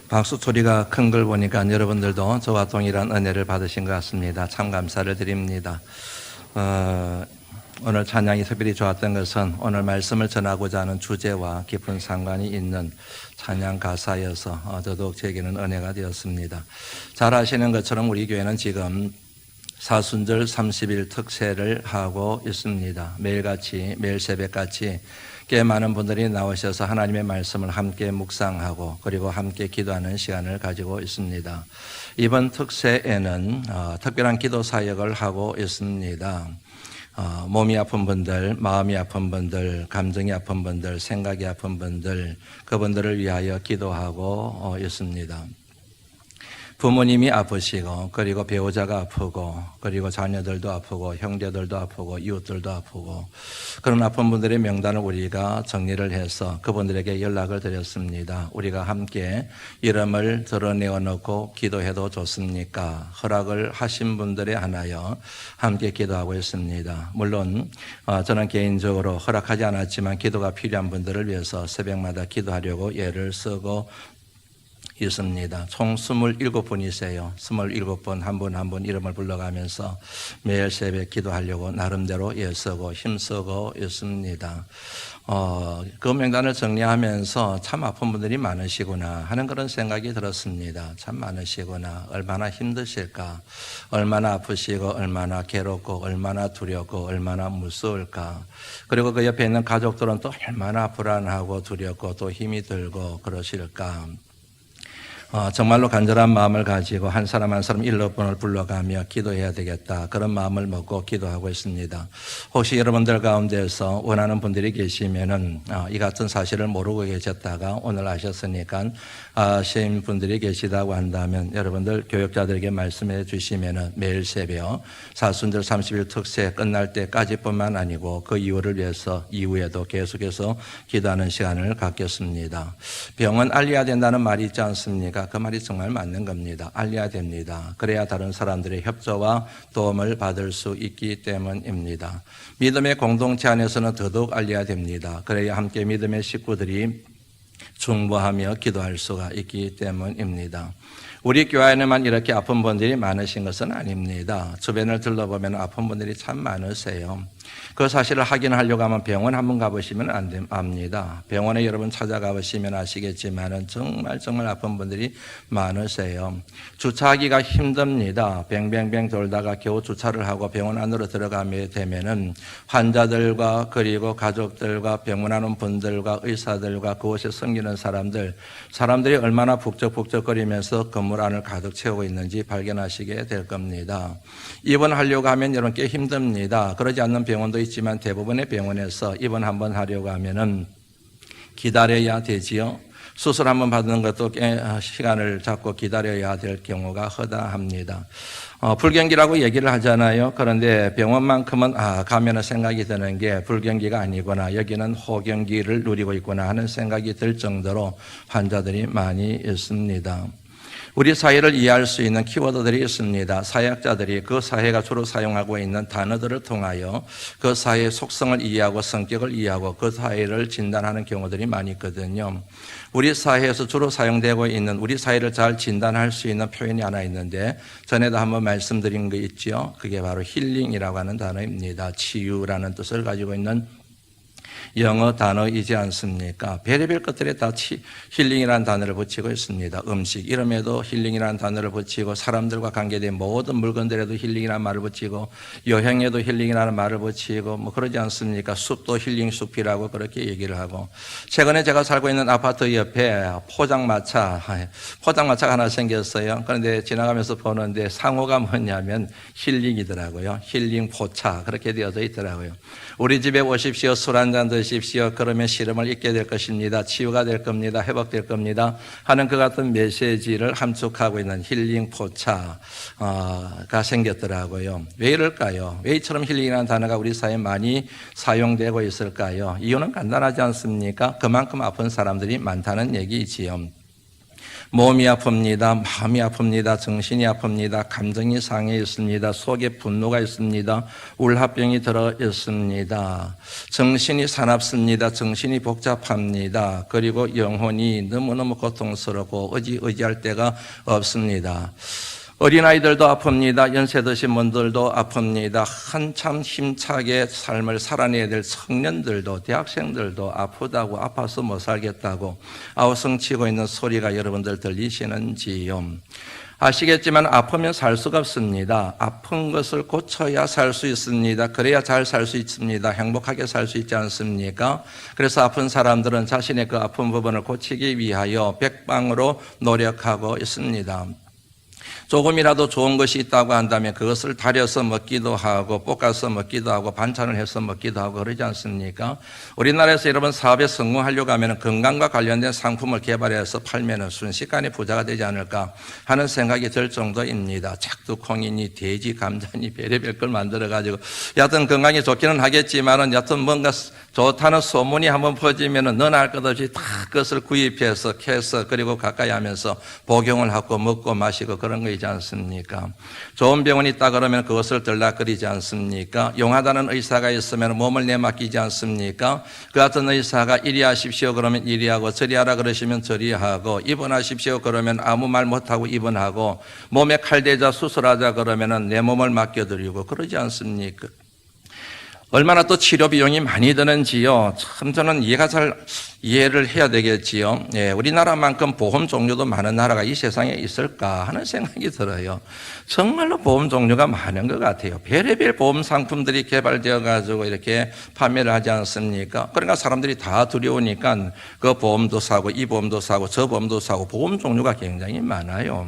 박수 소리가 큰 걸 보니까 여러분들도 저와 동일한 은혜를 받으신 것 같습니다. 참 감사를 드립니다. 오늘 찬양이 특별히 좋았던 것은 오늘 말씀을 전하고자 하는 주제와 깊은 상관이 있는 찬양 가사여서 더더욱 제게는 은혜가 되었습니다. 잘 아시는 것처럼 우리 교회는 지금 사순절 30일 특세를 하고 있습니다. 매일같이 매일 새벽같이 꽤 많은 분들이 나오셔서 하나님의 말씀을 함께 묵상하고 그리고 함께 기도하는 시간을 가지고 있습니다. 이번 특세에는 특별한 기도 사역을 하고 있습니다. 몸이 아픈 분들, 마음이 아픈 분들, 감정이 아픈 분들, 생각이 아픈 분들, 그분들을 위하여 기도하고 있습니다. 부모님이 아프시고 그리고 배우자가 아프고 그리고 자녀들도 아프고 형제들도 아프고 이웃들도 아프고 그런 아픈 분들의 명단을 우리가 정리를 해서 그분들에게 연락을 드렸습니다. 우리가 함께 이름을 드러내어 놓고 기도해도 좋습니까? 허락을 하신 분들에 한하여 함께 기도하고 있습니다. 물론 저는 개인적으로 허락하지 않았지만 기도가 필요한 분들을 위해서 새벽마다 기도하려고 애를 쓰고 있습니다. 총 27분이세요. 27분 한 분 한 분 이름을 불러가면서 매일 새벽 기도하려고 나름대로 애쓰고 힘쓰고 있습니다. 그 명단을 정리하면서 참 아픈 분들이 많으시구나 하는 그런 생각이 들었습니다. 참 많으시구나. 얼마나 힘드실까. 얼마나 아프시고 얼마나 괴롭고 얼마나 두렵고 얼마나 무서울까. 그리고 그 옆에 있는 가족들은 또 얼마나 불안하고 두렵고 또 힘이 들고 그러실까. 정말로 간절한 마음을 가지고 한 사람 한 사람 1번을 불러가며 기도해야 되겠다. 그런 마음을 먹고 기도하고 있습니다. 혹시 여러분들 가운데서 원하는 분들이 계시면은 이 같은 사실을 모르고 계셨다가 오늘 아셨으니까 아신 분들이 계시다고 한다면 여러분들 교역자들에게 말씀해 주시면은 매일 새벽 사순절 30일 특세 끝날 때까지뿐만 아니고 그 이후를 위해서 이후에도 계속해서 기도하는 시간을 갖겠습니다. 병은 알려야 된다는 말이 있지 않습니까? 그 말이 정말 맞는 겁니다. 알려야 됩니다. 그래야 다른 사람들의 협조와 도움을 받을 수 있기 때문입니다. 믿음의 공동체 안에서는 더더욱 알려야 됩니다. 그래야 함께 믿음의 식구들이 중보하며 기도할 수가 있기 때문입니다. 우리 교회에만 이렇게 아픈 분들이 많으신 것은 아닙니다. 주변을 둘러보면 아픈 분들이 참 많으세요. 그 사실을 확인하려고 하면 병원 한번 가보시면 안 압니다. 병원에 여러분 찾아가 보시면 아시겠지만은 정말 아픈 분들이 많으세요. 주차하기가 힘듭니다. 뱅뱅뱅 돌다가 겨우 주차를 하고 병원 안으로 들어가게 되면은 환자들과 그리고 가족들과 병원하는 분들과 의사들과 그곳에 섬기는 사람들이 얼마나 북적북적거리면서 건물 안을 가득 채우고 있는지 발견하시게 될 겁니다. 입원하려고 하면 여러분 꽤 힘듭니다. 그러지 않는 병원도 있지만 대부분의 병원에서 입원 한번 하려고 하면은 기다려야 되지요. 수술 한번 받는 것도 꽤 시간을 잡고 기다려야 될 경우가 허다합니다. 불경기라고 얘기를 하잖아요. 그런데 병원만큼은 가면은 생각이 드는 게 불경기가 아니구나. 여기는 호경기를 누리고 있구나 하는 생각이 들 정도로 환자들이 많이 있습니다. 우리 사회를 이해할 수 있는 키워드들이 있습니다. 사회학자들이 그 사회가 주로 사용하고 있는 단어들을 통하여 그 사회의 속성을 이해하고 성격을 이해하고 그 사회를 진단하는 경우들이 많이 있거든요. 우리 사회에서 주로 사용되고 있는 우리 사회를 잘 진단할 수 있는 표현이 하나 있는데 전에도 한번 말씀드린 거 있죠. 그게 바로 힐링이라고 하는 단어입니다. 치유라는 뜻을 가지고 있는 영어 단어이지 않습니까? 별의별 것들에 다 힐링이라는 단어를 붙이고 있습니다. 음식 이름에도 힐링이라는 단어를 붙이고 사람들과 관계된 모든 물건들에도 힐링이라는 말을 붙이고 여행에도 힐링이라는 말을 붙이고 뭐 그러지 않습니까? 숲도 힐링 숲이라고 그렇게 얘기를 하고 최근에 제가 살고 있는 아파트 옆에 포장마차가 하나 생겼어요. 그런데 지나가면서 보는데 상호가 뭐냐면 힐링이더라고요. 힐링 포차 그렇게 되어져 있더라고요. 우리 집에 오십시오. 술 한잔 드십시오. 그러면 시름을 잊게 될 것입니다. 치유가 될 겁니다. 회복될 겁니다. 하는 그 같은 메시지를 함축하고 있는 힐링 포차가 생겼더라고요. 왜 이럴까요? 왜 이처럼 힐링이라는 단어가 우리 사회에 많이 사용되고 있을까요? 이유는 간단하지 않습니까? 그만큼 아픈 사람들이 많다는 얘기이지요. 몸이 아픕니다. 마음이 아픕니다. 정신이 아픕니다. 감정이 상해 있습니다. 속에 분노가 있습니다. 울합병이 들어 있습니다. 정신이 사납습니다. 정신이 복잡합니다. 그리고 영혼이 너무너무 고통스럽고 의지할 데가 없습니다. 어린아이들도 아픕니다. 연세 드신 분들도 아픕니다. 한참 힘차게 삶을 살아내야 될 청년들도, 대학생들도 아프다고, 아파서 못 살겠다고 아우성치고 있는 소리가 여러분들 들리시는지요? 아시겠지만 아프면 살 수가 없습니다. 아픈 것을 고쳐야 살 수 있습니다. 그래야 잘 살 수 있습니다. 행복하게 살 수 있지 않습니까? 그래서 아픈 사람들은 자신의 그 아픈 부분을 고치기 위하여 백방으로 노력하고 있습니다. 조금이라도 좋은 것이 있다고 한다면 그것을 달여서 먹기도 하고 볶아서 먹기도 하고 반찬을 해서 먹기도 하고 그러지 않습니까? 우리나라에서 여러분 사업에 성공하려고 하면 건강과 관련된 상품을 개발해서 팔면 순식간에 부자가 되지 않을까 하는 생각이 들 정도입니다. 작두콩이니 돼지 감자니 별의별 걸 만들어가지고 여하튼 건강에 좋기는 하겠지만은 여하튼 뭔가 좋다는 소문이 한번 퍼지면은 너나 할 것 없이 다 그것을 구입해서 캐서 그리고 가까이 하면서 복용을 하고 먹고 마시고 그런 거 있지 않습니까? 좋은 병원이 있다 그러면 그것을 들락거리지 않습니까? 용하다는 의사가 있으면 몸을 내맡기지 않습니까? 그 같은 의사가 이리 하십시오 그러면 이리 하고 저리 하라 그러시면 저리 하고 입원하십시오 그러면 아무 말 못하고 입원하고 몸에 칼대자 수술하자 그러면 내 몸을 맡겨드리고 그러지 않습니까? 얼마나 또 치료 비용이 많이 드는지요. 참 저는 이해를 해야 되겠지요. 예, 우리나라만큼 보험 종류도 많은 나라가 이 세상에 있을까 하는 생각이 들어요. 정말로 보험 종류가 많은 것 같아요. 별의별 보험 상품들이 개발되어 가지고 이렇게 판매를 하지 않습니까? 그러니까 사람들이 다 두려우니까 그 보험도 사고 이 보험도 사고 저 보험도 사고 보험 종류가 굉장히 많아요.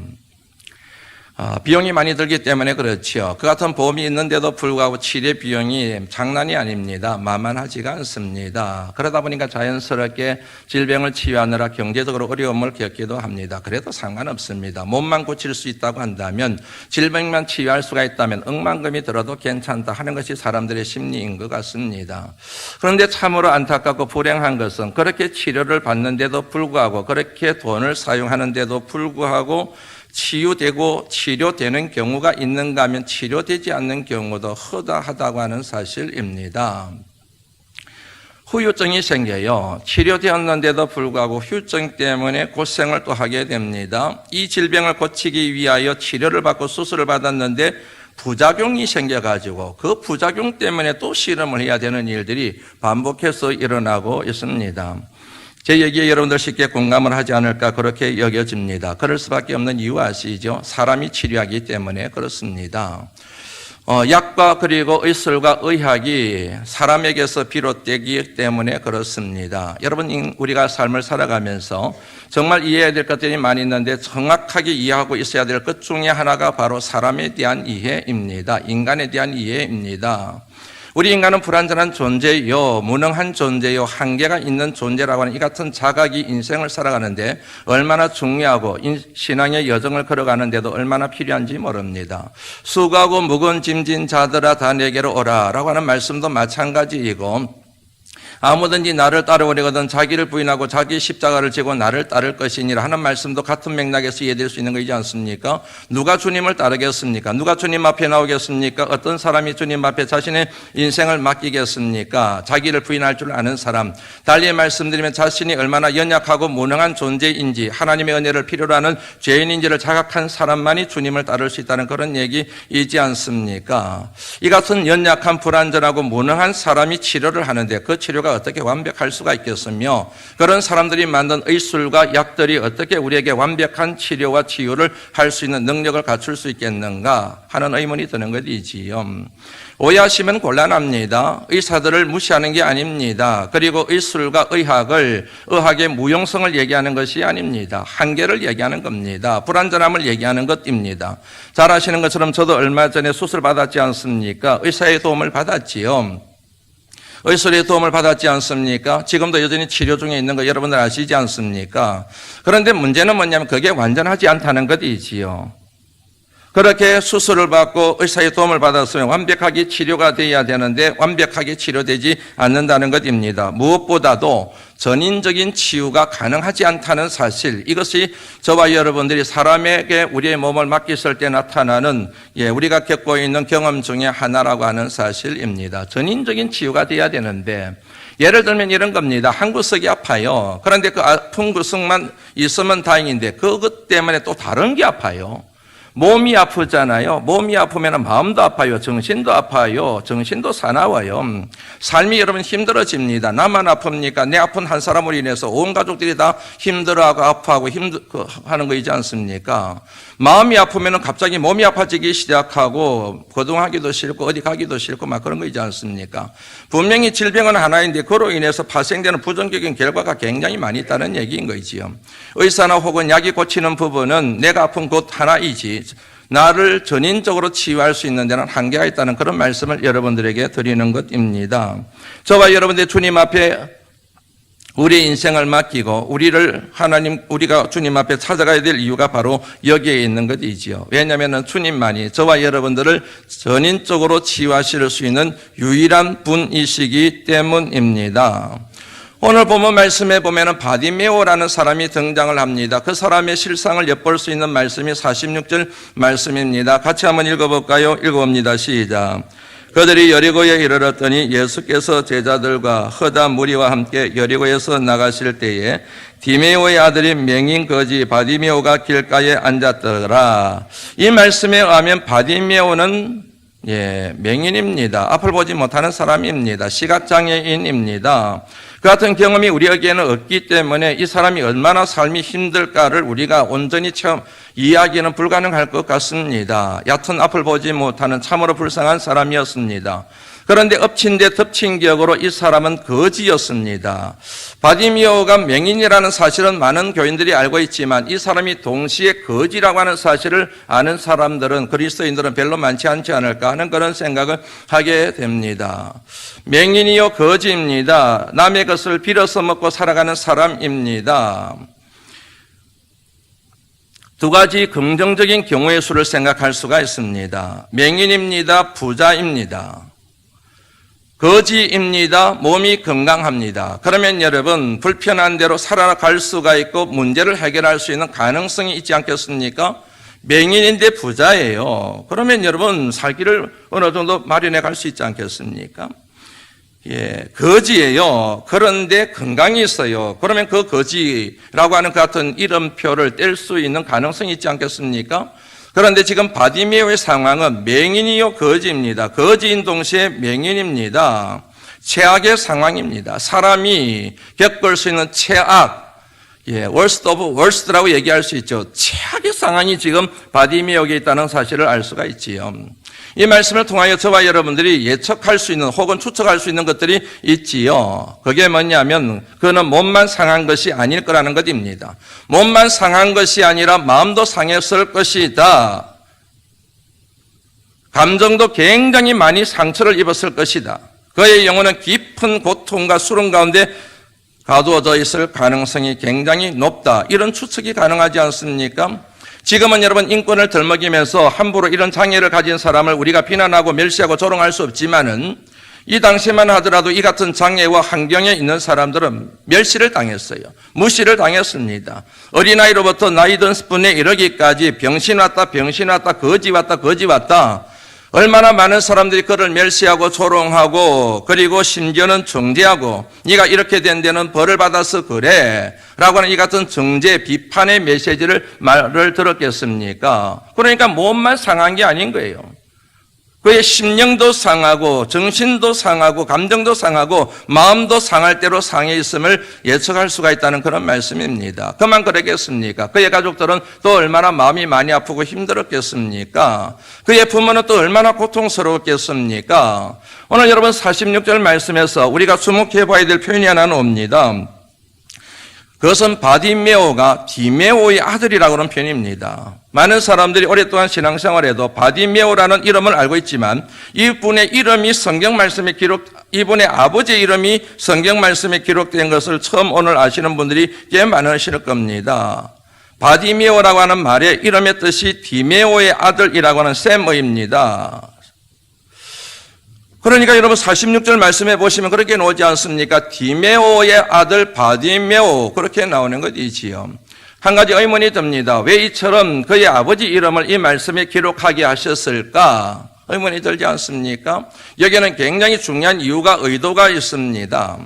비용이 많이 들기 때문에 그렇죠. 그 같은 보험이 있는데도 불구하고 치료 비용이 장난이 아닙니다. 만만하지가 않습니다. 그러다 보니까 자연스럽게 질병을 치유하느라 경제적으로 어려움을 겪기도 합니다. 그래도 상관없습니다. 몸만 고칠 수 있다고 한다면 질병만 치유할 수가 있다면 억만금이 들어도 괜찮다 하는 것이 사람들의 심리인 것 같습니다. 그런데 참으로 안타깝고 불행한 것은 그렇게 치료를 받는데도 불구하고 그렇게 돈을 사용하는데도 불구하고 치유되고 치료되는 경우가 있는가 하면 치료되지 않는 경우도 허다하다고 하는 사실입니다. 후유증이 생겨요. 치료되었는데도 불구하고 후유증 때문에 고생을 또 하게 됩니다. 이 질병을 고치기 위하여 치료를 받고 수술을 받았는데 부작용이 생겨가지고 그 부작용 때문에 또 실험을 해야 되는 일들이 반복해서 일어나고 있습니다. 제 얘기에 여러분들 쉽게 공감을 하지 않을까 그렇게 여겨집니다. 그럴 수밖에 없는 이유 아시죠? 사람이 치료하기 때문에 그렇습니다. 약과 그리고 의술과 의학이 사람에게서 비롯되기 때문에 그렇습니다. 여러분 우리가 삶을 살아가면서 정말 이해해야 될 것들이 많이 있는데 정확하게 이해하고 있어야 될 것 중에 하나가 바로 사람에 대한 이해입니다. 인간에 대한 이해입니다. 우리 인간은 불완전한 존재요, 무능한 존재요, 한계가 있는 존재라고 하는 이 같은 자각이 인생을 살아가는데 얼마나 중요하고 신앙의 여정을 걸어가는데도 얼마나 필요한지 모릅니다. 수고하고 무거운 짐진 자들아 다 내게로 오라 라고 하는 말씀도 마찬가지이고 아무든지 나를 따르려거든 자기를 부인하고 자기 십자가를 지고 나를 따를 것이니라 하는 말씀도 같은 맥락에서 이해될 수 있는 것이지 않습니까? 누가 주님을 따르겠습니까? 누가 주님 앞에 나오겠습니까? 어떤 사람이 주님 앞에 자신의 인생을 맡기겠습니까? 자기를 부인할 줄 아는 사람, 달리 말씀드리면 자신이 얼마나 연약하고 무능한 존재인지 하나님의 은혜를 필요로 하는 죄인인지를 자각한 사람만이 주님을 따를 수 있다는 그런 얘기이지 않습니까? 이 같은 연약한 불완전하고 무능한 사람이 치료를 하는데 그 치료가 어떻게 완벽할 수가 있겠으며 그런 사람들이 만든 의술과 약들이 어떻게 우리에게 완벽한 치료와 치유를 할 수 있는 능력을 갖출 수 있겠는가 하는 의문이 드는 것이지요. 오해하시면 곤란합니다. 의사들을 무시하는 게 아닙니다. 그리고 의술과 의학의 무용성을 얘기하는 것이 아닙니다. 한계를 얘기하는 겁니다. 불완전함을 얘기하는 것입니다. 잘 아시는 것처럼 저도 얼마 전에 수술 받았지 않습니까? 의사의 도움을 받았지요. 의술의 도움을 받았지 않습니까? 지금도 여전히 치료 중에 있는 거 여러분들 아시지 않습니까? 그런데 문제는 뭐냐면 그게 완전하지 않다는 것이지요. 그렇게 수술을 받고 의사의 도움을 받았으면 완벽하게 치료가 되어야 되는데 완벽하게 치료되지 않는다는 것입니다. 무엇보다도 전인적인 치유가 가능하지 않다는 사실, 이것이 저와 여러분들이 사람에게 우리의 몸을 맡겼을 때 나타나는 우리가 겪고 있는 경험 중에 하나라고 하는 사실입니다. 전인적인 치유가 되어야 되는데, 예를 들면 이런 겁니다. 한 구석이 아파요. 그런데 그 아픈 구석만 있으면 다행인데 그것 때문에 또 다른 게 아파요. 몸이 아프잖아요. 몸이 아프면 마음도 아파요. 정신도 아파요. 정신도 사나워요. 삶이 여러분 힘들어집니다. 나만 아픕니까? 내 아픈 한 사람으로 인해서 온 가족들이 다 힘들어하고 아파하고 하는 거이지 않습니까? 마음이 아프면 갑자기 몸이 아파지기 시작하고 거동하기도 싫고 어디 가기도 싫고 막 그런 거이지 않습니까? 분명히 질병은 하나인데 그로 인해서 발생되는 부정적인 결과가 굉장히 많이 있다는 얘기인 거지요. 의사나 혹은 약이 고치는 부분은 내가 아픈 곳 하나이지 나를 전인적으로 치유할 수 있는 데는 한계가 있다는 그런 말씀을 여러분들에게 드리는 것입니다. 저와 여러분들 주님 앞에 우리 인생을 맡기고 우리가 주님 앞에 찾아가야 될 이유가 바로 여기에 있는 것이지요. 왜냐하면 주님만이 저와 여러분들을 전인적으로 치유하실 수 있는 유일한 분이시기 때문입니다. 오늘 본문 말씀에 보면은 바디메오라는 사람이 등장을 합니다. 그 사람의 실상을 엿볼 수 있는 말씀이 46절 말씀입니다. 같이 한번 읽어볼까요? 읽어봅니다. 시작. 그들이 여리고에 이르렀더니 예수께서 제자들과 허다 무리와 함께 여리고에서 나가실 때에 디메오의 아들인 맹인 거지 바디메오가 길가에 앉았더라. 이 말씀에 의하면 바디메오는 맹인입니다. 앞을 보지 못하는 사람입니다. 시각장애인입니다. 그 같은 경험이 우리에게는 없기 때문에 이 사람이 얼마나 삶이 힘들까를 우리가 온전히 이해하기는 불가능할 것 같습니다. 얕은 앞을 보지 못하는 참으로 불쌍한 사람이었습니다. 그런데 엎친 데 덮친 격으로 이 사람은 거지였습니다. 바디메오가 맹인이라는 사실은 많은 교인들이 알고 있지만 이 사람이 동시에 거지라고 하는 사실을 아는 사람들은 그리스도인들은 별로 많지 않지 않을까 하는 그런 생각을 하게 됩니다. 맹인이요 거지입니다. 남의 것을 빌어서 먹고 살아가는 사람입니다. 두 가지 긍정적인 경우의 수를 생각할 수가 있습니다. 맹인입니다. 부자입니다. 거지입니다. 몸이 건강합니다. 그러면 여러분 불편한 대로 살아갈 수가 있고 문제를 해결할 수 있는 가능성이 있지 않겠습니까? 맹인인데 부자예요. 그러면 여러분 살기를 어느 정도 마련해 갈 수 있지 않겠습니까? 거지예요. 그런데 건강이 있어요. 그러면 그 거지라고 하는 그 같은 이름표를 뗄 수 있는 가능성이 있지 않겠습니까? 그런데 지금 바디메오의 상황은 맹인이요 거지입니다. 거지인 동시에 맹인입니다. 최악의 상황입니다. 사람이 겪을 수 있는 최악, worst of worst라고 얘기할 수 있죠. 최악의 상황이 지금 바디메오에 있다는 사실을 알 수가 있지요. 이 말씀을 통하여 저와 여러분들이 예측할 수 있는 혹은 추측할 수 있는 것들이 있지요. 그게 뭐냐면 그는 몸만 상한 것이 아닐 거라는 것입니다. 몸만 상한 것이 아니라 마음도 상했을 것이다. 감정도 굉장히 많이 상처를 입었을 것이다. 그의 영혼은 깊은 고통과 수렁 가운데 가두어져 있을 가능성이 굉장히 높다. 이런 추측이 가능하지 않습니까? 지금은 여러분 인권을 덜먹이면서 함부로 이런 장애를 가진 사람을 우리가 비난하고 멸시하고 조롱할 수 없지만은 이 당시만 하더라도 이 같은 장애와 환경에 있는 사람들은 멸시를 당했어요. 무시를 당했습니다. 어린아이로부터 나이 든 분에 이르기까지 병신 왔다, 병신 왔다, 거지 왔다, 거지 왔다. 얼마나 많은 사람들이 그를 멸시하고 조롱하고 그리고 심지어는 정죄하고 네가 이렇게 된 데는 벌을 받아서 그래 라고 하는 이 같은 정죄 비판의 말을 들었겠습니까? 그러니까 몸만 상한 게 아닌 거예요. 그의 심령도 상하고 정신도 상하고 감정도 상하고 마음도 상할 대로 상해 있음을 예측할 수가 있다는 그런 말씀입니다. 그만 그러겠습니까? 그의 가족들은 또 얼마나 마음이 많이 아프고 힘들었겠습니까? 그의 부모는 또 얼마나 고통스러웠겠습니까? 오늘 여러분 46절 말씀에서 우리가 주목해 봐야 될 표현이 하나 나옵니다. 그것은 바디메오가 디메오의 아들이라고 하는 표현입니다. 많은 사람들이 오랫동안 신앙생활에도 바디메오라는 이름을 알고 있지만 이분의 이름이 성경 말씀에 이분의 아버지의 이름이 성경 말씀에 기록된 것을 처음 오늘 아시는 분들이 꽤 많으실 겁니다. 바디메오라고 하는 말의 이름의 뜻이 디메오의 아들이라고 하는 셈어입니다. 그러니까 여러분 46절 말씀해 보시면 그렇게 나오지 않습니까? 디메오의 아들 바디메오 그렇게 나오는 것이지요. 한 가지 의문이 듭니다. 왜 이처럼 그의 아버지 이름을 이 말씀에 기록하게 하셨을까? 의문이 들지 않습니까? 여기에는 굉장히 중요한 이유가 의도가 있습니다.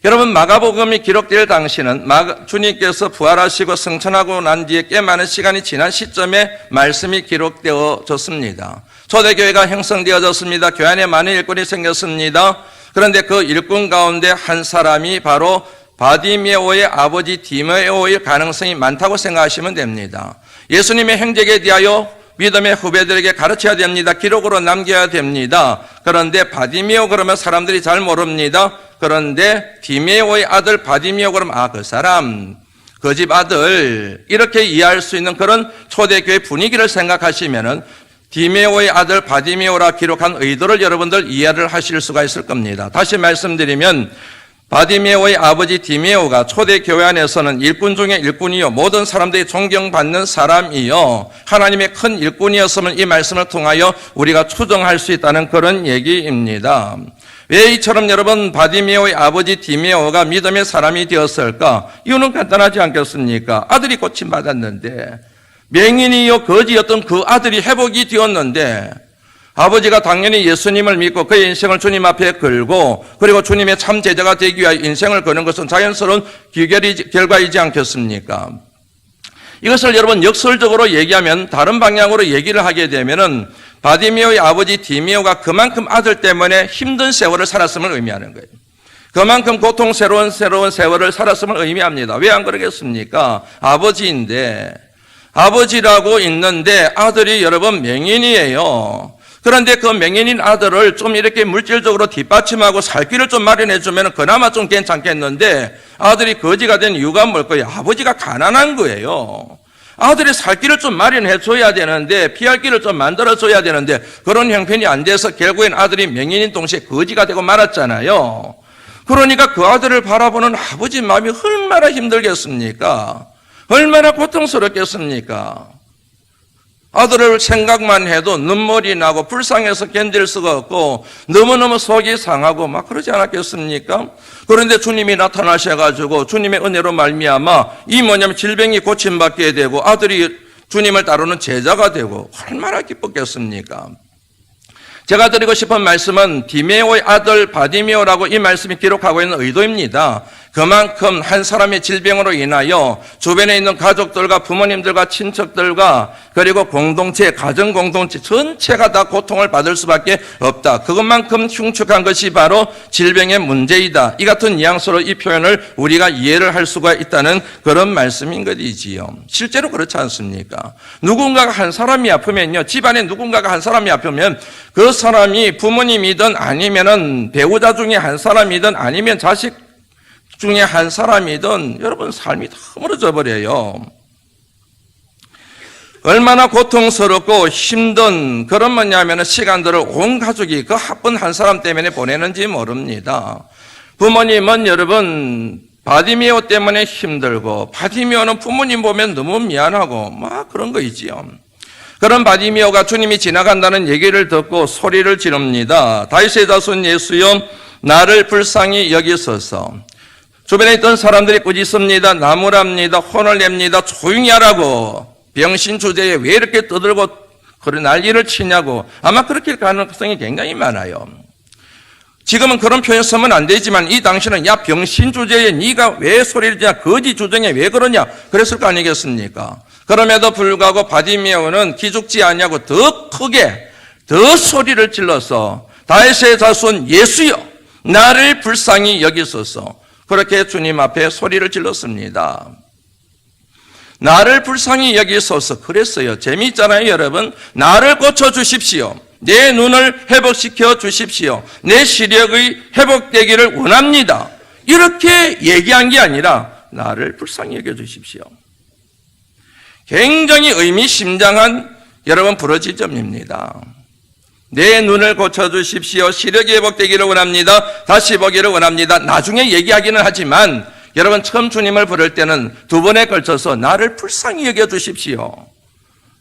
여러분 마가복음이 기록될 당시는 주님께서 부활하시고 승천하고 난 뒤에 꽤 많은 시간이 지난 시점에 말씀이 기록되어졌습니다. 초대교회가 형성되어졌습니다. 교회 안에 많은 일꾼이 생겼습니다. 그런데 그 일꾼 가운데 한 사람이 바로 바디메오의 아버지 디메오일 가능성이 많다고 생각하시면 됩니다. 예수님의 행적에 대하여 믿음의 후배들에게 가르쳐야 됩니다. 기록으로 남겨야 됩니다. 그런데 바디메오 그러면 사람들이 잘 모릅니다. 그런데 디메오의 아들 바디메오 그러면 그 사람 그 집 아들 이렇게 이해할 수 있는 그런 초대교회 분위기를 생각하시면은 디메오의 아들 바디메오라 기록한 의도를 여러분들 이해를 하실 수가 있을 겁니다. 다시 말씀드리면 바디메오의 아버지 디메오가 초대교회 안에서는 일꾼 중에 일꾼이요 모든 사람들이 존경받는 사람이요 하나님의 큰 일꾼이었음을 이 말씀을 통하여 우리가 추정할 수 있다는 그런 얘기입니다. 왜 이처럼 여러분 바디메오의 아버지 디메오가 믿음의 사람이 되었을까? 이유는 간단하지 않겠습니까? 아들이 고침받았는데 맹인이요 거지였던 그 아들이 회복이 되었는데 아버지가 당연히 예수님을 믿고 그의 인생을 주님 앞에 걸고 그리고 주님의 참 제자가 되기 위하여 인생을 거는 것은 자연스러운 결과이지 않겠습니까? 이것을 여러분 역설적으로 얘기하면 다른 방향으로 얘기를 하게 되면은 바디메오의 아버지 디메오가 그만큼 아들 때문에 힘든 세월을 살았음을 의미하는 거예요. 그만큼 고통스러운 세월을 살았음을 의미합니다. 왜 안 그러겠습니까? 아버지인데 아버지라고 있는데 아들이 여러분 맹인이에요. 그런데 그 맹인인 아들을 좀 이렇게 물질적으로 뒷받침하고 살 길을 좀 마련해 주면 그나마 좀 괜찮겠는데 아들이 거지가 된 이유가 뭘까요? 아버지가 가난한 거예요. 아들이 살 길을 좀 마련해 줘야 되는데 피할 길을 좀 만들어 줘야 되는데 그런 형편이 안 돼서 결국엔 아들이 맹인인 동시에 거지가 되고 말았잖아요. 그러니까 그 아들을 바라보는 아버지 마음이 얼마나 힘들겠습니까? 얼마나 고통스럽겠습니까? 아들을 생각만 해도 눈물이 나고 불쌍해서 견딜 수가 없고 너무너무 속이 상하고 막 그러지 않았겠습니까? 그런데 주님이 나타나셔가지고 주님의 은혜로 말미암아 이 뭐냐면 질병이 고침받게 되고 아들이 주님을 따르는 제자가 되고 얼마나 기뻤겠습니까? 제가 드리고 싶은 말씀은 디메오의 아들 바디메오라고 이 말씀이 기록하고 있는 의도입니다. 그만큼 한 사람의 질병으로 인하여 주변에 있는 가족들과 부모님들과 친척들과 그리고 공동체, 가정 공동체 전체가 다 고통을 받을 수밖에 없다. 그것만큼 흉측한 것이 바로 질병의 문제이다. 이 같은 뉘앙스로 이 표현을 우리가 이해를 할 수가 있다는 그런 말씀인 것이지요. 실제로 그렇지 않습니까? 누군가가 한 사람이 아프면요, 집안에 누군가가 한 사람이 아프면 그 사람이 부모님이든 아니면은 배우자 중에 한 사람이든 아니면 자식 중에 한 사람이든 여러분 삶이 다 흐물어져 버려요. 얼마나 고통스럽고 힘든 그런 뭐냐면 시간들을 온 가족이 그 바쁜 한 사람 때문에 보내는지 모릅니다. 부모님은 여러분 바디메오 때문에 힘들고 바디메오는 부모님 보면 너무 미안하고 막 그런 거 있지요. 그런 바디메오가 주님이 지나간다는 얘기를 듣고 소리를 지릅니다. 다윗의 자손 예수여 나를 불쌍히 여기소서. 주변에 있던 사람들이 꾸짖습니다. 나무랍니다. 혼을 냅니다. 조용히 하라고. 병신 주제에 왜 이렇게 떠들고 그런 난리를 치냐고. 아마 그렇게 가능성이 굉장히 많아요. 지금은 그런 표현 쓰면 안 되지만 이 당시는 야 병신 주제에 네가 왜 소리를 지냐 거지 주정에 왜 그러냐 그랬을 거 아니겠습니까? 그럼에도 불구하고 바디메오는 기죽지 않냐고 더 크게 더 소리를 질러서 다윗의 자손 예수여 나를 불쌍히 여기소서. 그렇게 주님 앞에 소리를 질렀습니다. 나를 불쌍히 여기소서 그랬어요. 재미있잖아요 여러분. 나를 고쳐주십시오. 내 눈을 회복시켜 주십시오. 내 시력의 회복되기를 원합니다. 이렇게 얘기한 게 아니라 나를 불쌍히 여겨주십시오. 굉장히 의미심장한 여러분 부르짖음입니다. 내 눈을 고쳐주십시오. 시력이 회복되기를 원합니다. 다시 보기를 원합니다. 나중에 얘기하기는 하지만 여러분 처음 주님을 부를 때는 두 번에 걸쳐서 나를 불쌍히 여겨주십시오.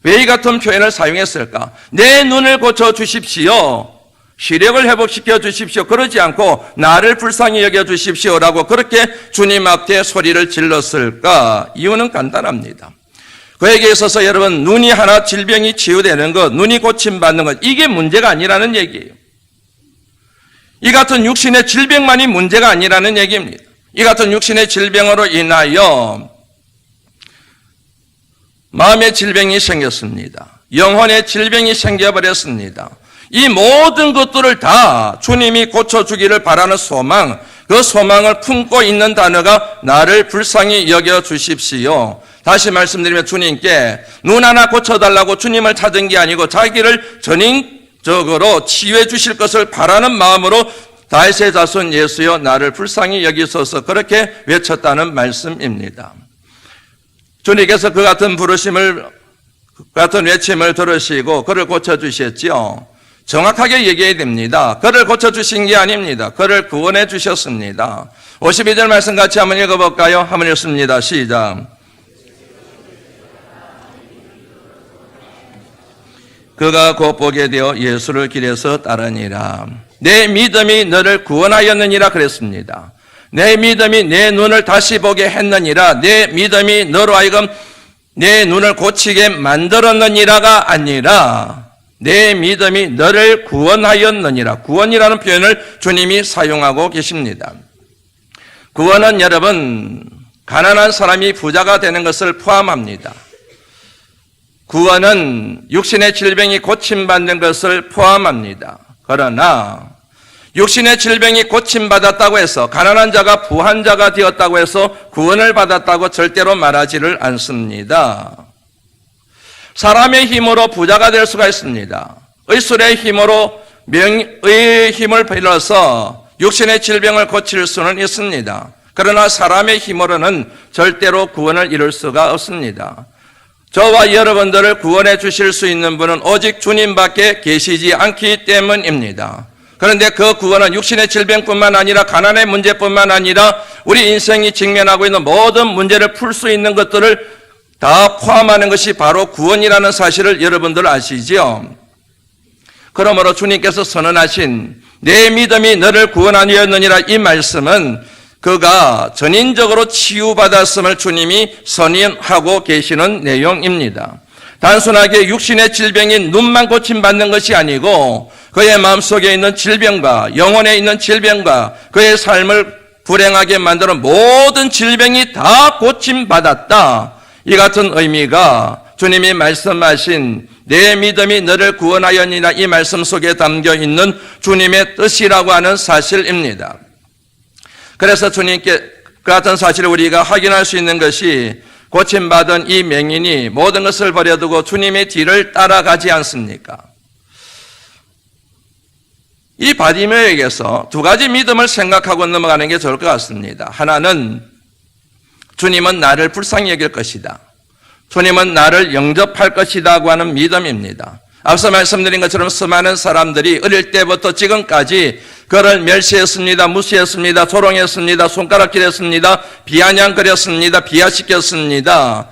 왜 이 같은 표현을 사용했을까? 내 눈을 고쳐주십시오. 시력을 회복시켜 주십시오. 그러지 않고 나를 불쌍히 여겨주십시오라고 그렇게 주님 앞에 소리를 질렀을까? 이유는 간단합니다. 그에게 있어서 여러분 눈이 하나 질병이 치유되는 것, 눈이 고침받는 것, 이게 문제가 아니라는 얘기예요. 이 같은 육신의 질병만이 문제가 아니라는 얘기입니다. 이 같은 육신의 질병으로 인하여 마음의 질병이 생겼습니다. 영혼의 질병이 생겨버렸습니다. 이 모든 것들을 다 주님이 고쳐주기를 바라는 소망, 그 소망을 품고 있는 단어가 나를 불쌍히 여겨주십시오. 다시 말씀드리면 주님께 눈 하나 고쳐달라고 주님을 찾은 게 아니고 자기를 전인적으로 치유해 주실 것을 바라는 마음으로 다윗의 자손 예수여 나를 불쌍히 여기소서 그렇게 외쳤다는 말씀입니다. 주님께서 그 같은 부르심을, 그 같은 외침을 들으시고 그를 고쳐주셨죠. 정확하게 얘기해야 됩니다. 그를 고쳐주신 게 아닙니다. 그를 구원해 주셨습니다. 52절 말씀 같이 한번 읽어볼까요? 한번 읽습니다. 시작. 그가 곧 보게 되어 예수를 길에서 따르니라. 내 믿음이 너를 구원하였느니라 그랬습니다. 내 믿음이 내 눈을 다시 보게 했느니라. 내 믿음이 너로 하여금 내 눈을 고치게 만들었느니라가 아니라 내 믿음이 너를 구원하였느니라. 구원이라는 표현을 주님이 사용하고 계십니다. 구원은 여러분 가난한 사람이 부자가 되는 것을 포함합니다. 구원은 육신의 질병이 고침받는 것을 포함합니다. 그러나 육신의 질병이 고침받았다고 해서 가난한 자가 부한 자가 되었다고 해서 구원을 받았다고 절대로 말하지를 않습니다. 사람의 힘으로 부자가 될 수가 있습니다. 의술의 힘으로 명의의 힘을 빌어서 육신의 질병을 고칠 수는 있습니다. 그러나 사람의 힘으로는 절대로 구원을 이룰 수가 없습니다. 저와 여러분들을 구원해 주실 수 있는 분은 오직 주님밖에 계시지 않기 때문입니다. 그런데 그 구원은 육신의 질병뿐만 아니라 가난의 문제뿐만 아니라 우리 인생이 직면하고 있는 모든 문제를 풀 수 있는 것들을 다 포함하는 것이 바로 구원이라는 사실을 여러분들 아시죠? 그러므로 주님께서 선언하신 내 믿음이 너를 구원하였느니라 이 말씀은 그가 전인적으로 치유받았음을 주님이 선언하고 계시는 내용입니다. 단순하게 육신의 질병인 눈만 고침받는 것이 아니고 그의 마음속에 있는 질병과 영혼에 있는 질병과 그의 삶을 불행하게 만드는 모든 질병이 다 고침받았다. 이 같은 의미가 주님이 말씀하신 내 믿음이 너를 구원하였느니라 이 말씀 속에 담겨 있는 주님의 뜻이라고 하는 사실입니다. 그래서 주님께 그 같은 사실을 우리가 확인할 수 있는 것이 고침받은 이 맹인이 모든 것을 버려두고 주님의 뒤를 따라가지 않습니까? 이 바디메오에게서 두 가지 믿음을 생각하고 넘어가는 게 좋을 것 같습니다. 하나는 주님은 나를 불쌍히 여길 것이다. 주님은 나를 영접할 것이라고 하는 믿음입니다. 앞서 말씀드린 것처럼 수많은 사람들이 어릴 때부터 지금까지 그를 멸시했습니다. 무시했습니다. 조롱했습니다. 손가락질했습니다. 비아냥거렸습니다. 비하시켰습니다.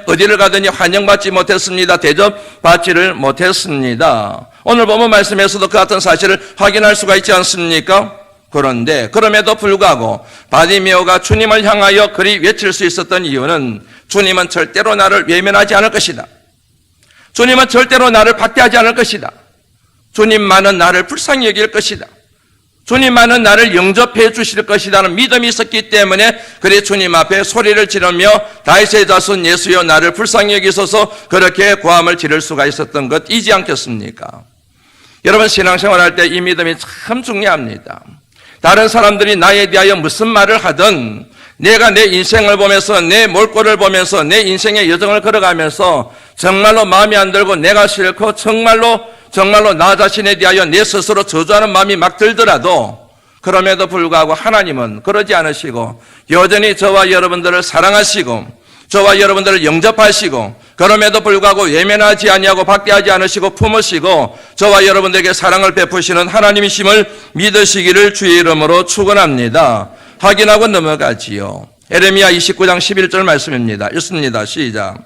어디를 가더니 환영받지 못했습니다. 대접받지를 못했습니다. 오늘 본문 말씀에서도 그 같은 사실을 확인할 수가 있지 않습니까? 그런데 그럼에도 불구하고 바디메오가 주님을 향하여 그리 외칠 수 있었던 이유는 주님은 절대로 나를 외면하지 않을 것이다. 주님은 절대로 나를 박대하지 않을 것이다. 주님만은 나를 불쌍히 여길 것이다. 주님만은 나를 영접해 주실 것이라는 믿음이 있었기 때문에 그래 주님 앞에 소리를 지르며 다윗의 자손 예수여 나를 불쌍히 여기소서 그렇게 고함을 지를 수가 있었던 것이지 않겠습니까? 여러분 신앙생활할 때 이 믿음이 참 중요합니다. 다른 사람들이 나에 대하여 무슨 말을 하든 내가 내 인생을 보면서 내 몰골을 보면서 내 인생의 여정을 걸어가면서 정말로 마음이 안 들고 내가 싫고 정말로 나 자신에 대하여 내 스스로 저주하는 마음이 막 들더라도 그럼에도 불구하고 하나님은 그러지 않으시고 여전히 저와 여러분들을 사랑하시고 저와 여러분들을 영접하시고 그럼에도 불구하고 외면하지 아니하고 박대하지 않으시고 품으시고 저와 여러분들에게 사랑을 베푸시는 하나님이심을 믿으시기를 주의 이름으로 축원합니다. 확인하고 넘어가지요. 에레미야 29장 11절 말씀입니다. 읽습니다. 시작.